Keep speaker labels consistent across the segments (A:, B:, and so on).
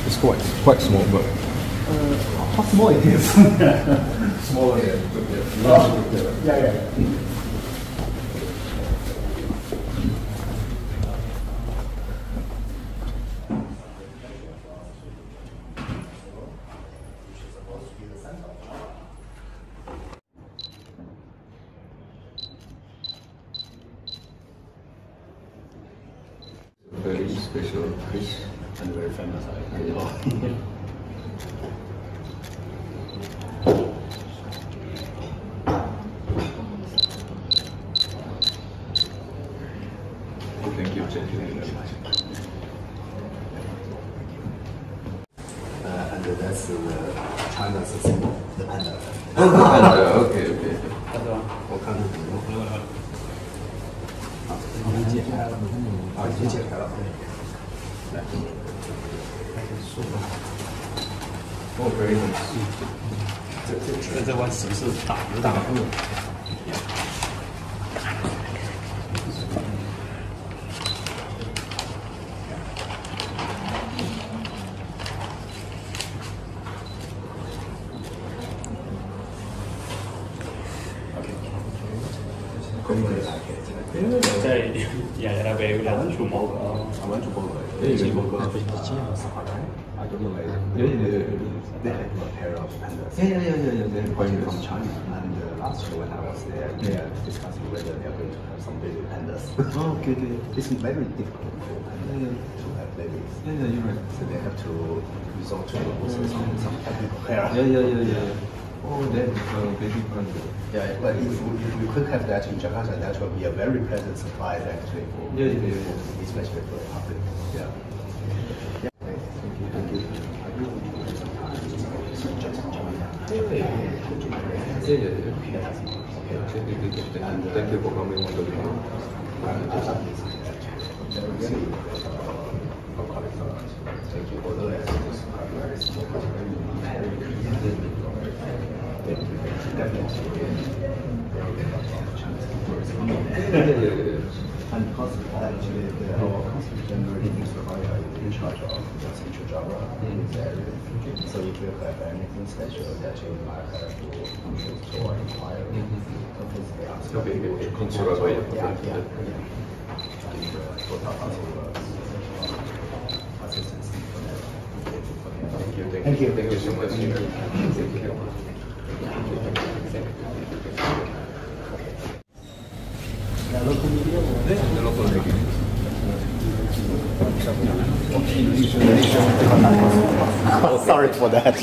A: It's quite small, but
B: how small it is?
A: smaller than larger.
B: Yeah.
A: Very special fish
B: And very famous.
A: Thank you, thank you very much.
B: And that's China's symbol, the panda.
A: Okay.
B: 我看看怎么弄。已经解开了。已经解开了。来，开始说吧。
A: Oh, very nice.
C: 这碗是不是打不？在爷爷那边有两处毛哥，
B: 完全不会。
A: 这个
B: 不是这样子好看。I don't know why. They have a pair of pandas.
A: Yeah.
B: They're going from China. And last year when I was there, they are discussing whether they are going to have some baby pandas.
A: Oh, okay.
B: It's very difficult for pandas to have babies.
A: Yeah, you're right.
B: So they have to resort to some technical care.
A: Yeah. Oh, that baby panda.
B: Yeah, but if we could have that in Jakarta, that would be a very pleasant surprise actually for especially for the public. Yeah. Thank you.
A: Thank you for coming on the video.
B: Thank you for the lessons. And because actually our consul general in Surabaya is in charge of the Central Java in this area. So if you have anything special that you might have to consult or inquire, don't hesitate to ask.
A: In Surabaya.
B: Yeah. And for that assistance for that.
A: Thank you so much. Thank you.
B: Sorry for that.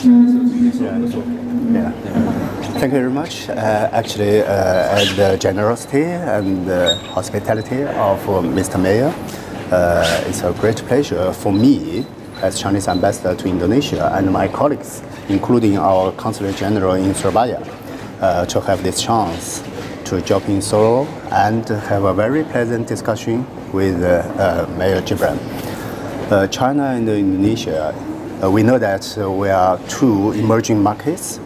B: Yeah. Thank you very much. Actually, the generosity and hospitality of Mr. Mayor, it's a great pleasure for me as Chinese ambassador to Indonesia and my colleagues, including our Consul General in Surabaya, to have this chance to job in Solo and have a very pleasant discussion with Mayor Gibran. China and Indonesia, we know that we are two emerging markets.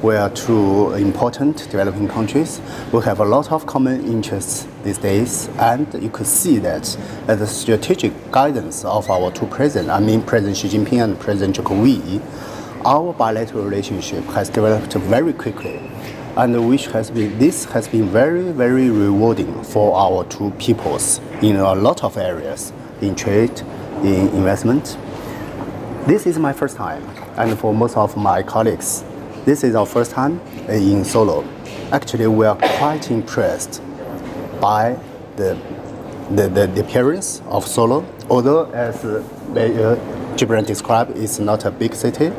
B: We are two important developing countries. We have a lot of common interests these days, and you could see that as the strategic guidance of our two presidents, I mean President Xi Jinping and President Zhou Wei, our bilateral relationship has developed very quickly, and this has been very, very rewarding for our two peoples in a lot of areas, in trade, in investment. This is my first time, and for most of my colleagues, this is our first time in Solo. Actually, we are quite impressed by the appearance of Solo. Although, as Mayor Gibran described, it's not a big city,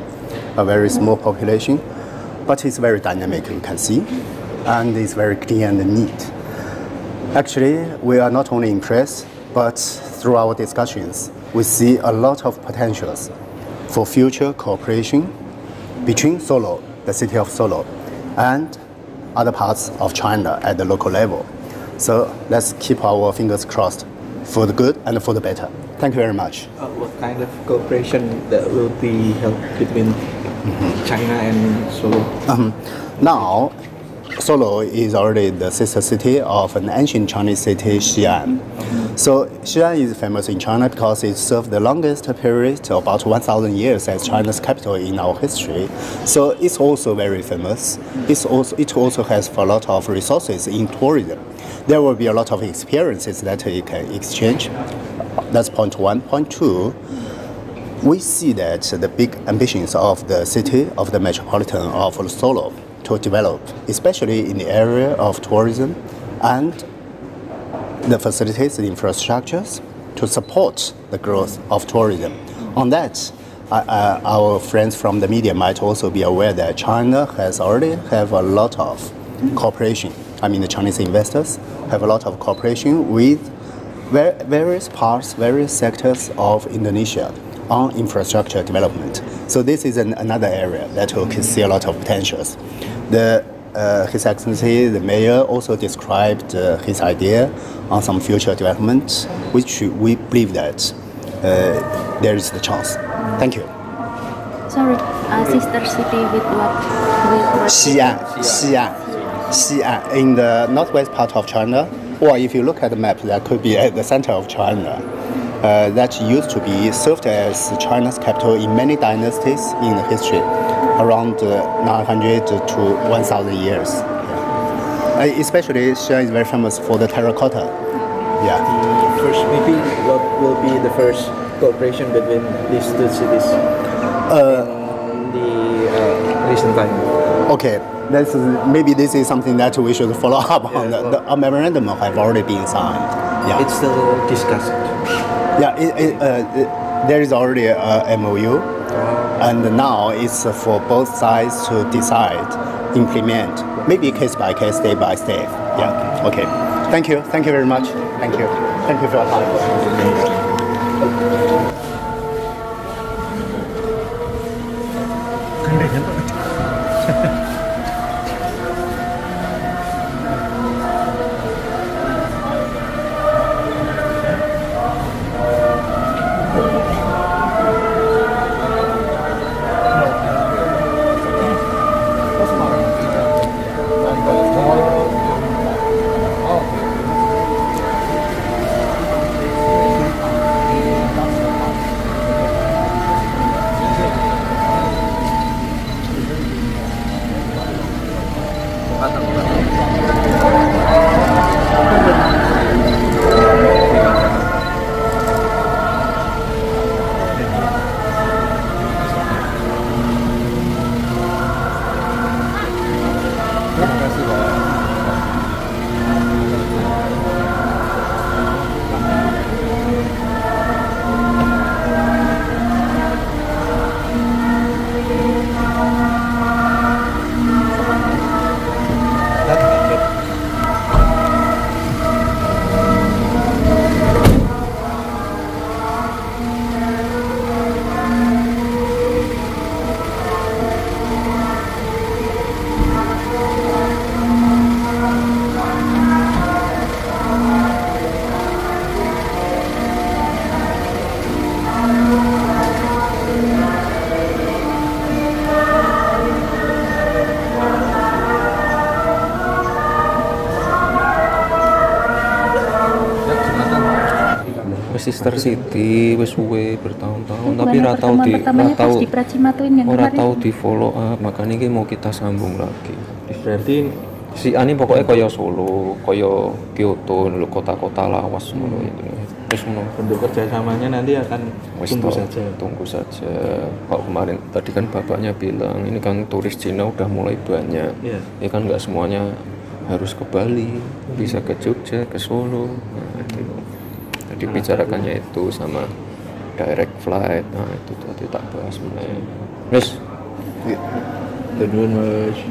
B: a very small population, but it's very dynamic, you can see, and it's very clean and neat. Actually, we are not only impressed, but through our discussions, we see a lot of potentials for future cooperation between Solo, the city of Solo, and other parts of China at the local level. So let's keep our fingers crossed for the good and for the better. Thank you very much.
D: What kind of cooperation that will be held between China and Solo?
B: Now, Solo is already the sister city of an ancient Chinese city, Xi'an. So Xi'an is famous in China because it served the longest period, about 1,000 years, as China's capital in our history. So it's also very famous. It also has a lot of resources in tourism. There will be a lot of experiences that you can exchange. That's point one. Point two, we see that the big ambitions of the city, of the metropolitan of Solo, to develop, especially in the area of tourism and the facilities and infrastructures to support the growth of tourism. On that, our friends from the media might also be aware that China has already have a lot of cooperation. I mean, the Chinese investors have a lot of cooperation with various parts, various sectors of Indonesia on infrastructure development. So this is another area that we can see a lot of potentials. His Excellency, the mayor, also described his idea on some future development, which we believe that there is the chance. Thank you.
E: Sorry, sister city with what?
B: Xi'an, in the northwest part of China, or if you look at the map, that could be at the center of China. That used to be served as China's capital in many dynasties in the history, around 900 to 1,000 years. Especially Xi'an is very famous for the terracotta. Yeah.
D: Maybe what will be the first cooperation between these two cities in the recent time?
B: Okay, maybe this is something that we should follow up on. A memorandum have already been signed. Yeah.
D: It's still discussed.
B: Yeah, there is already a MOU, and now it's for both sides to decide, implement, maybe case by case, day by day. Yeah. Okay. Thank you. Thank you very much. Thank you. Thank you for your time.
F: Sister City wis suwe bertahun-tahun tapi
E: ora
F: tahu di follow up, makanya ini mau kita sambung lagi.
D: Berarti
F: si Ani pokoknya kaya Solo, kaya Kyoto, kota-kota lawas ngono itu. Terus
D: bentuk kerjasamanya nanti akan
F: tunggu saja. Kok kemarin tadi kan bapaknya bilang ini kan turis Cina udah mulai banyak. Ya kan nggak semuanya harus ke Bali, bisa ke Jogja, ke Solo. Nah, itu. Dibicarakannya itu sama direct flight. Nah itu tadi tak bahas mengenai. Yes.
D: Thank you very much.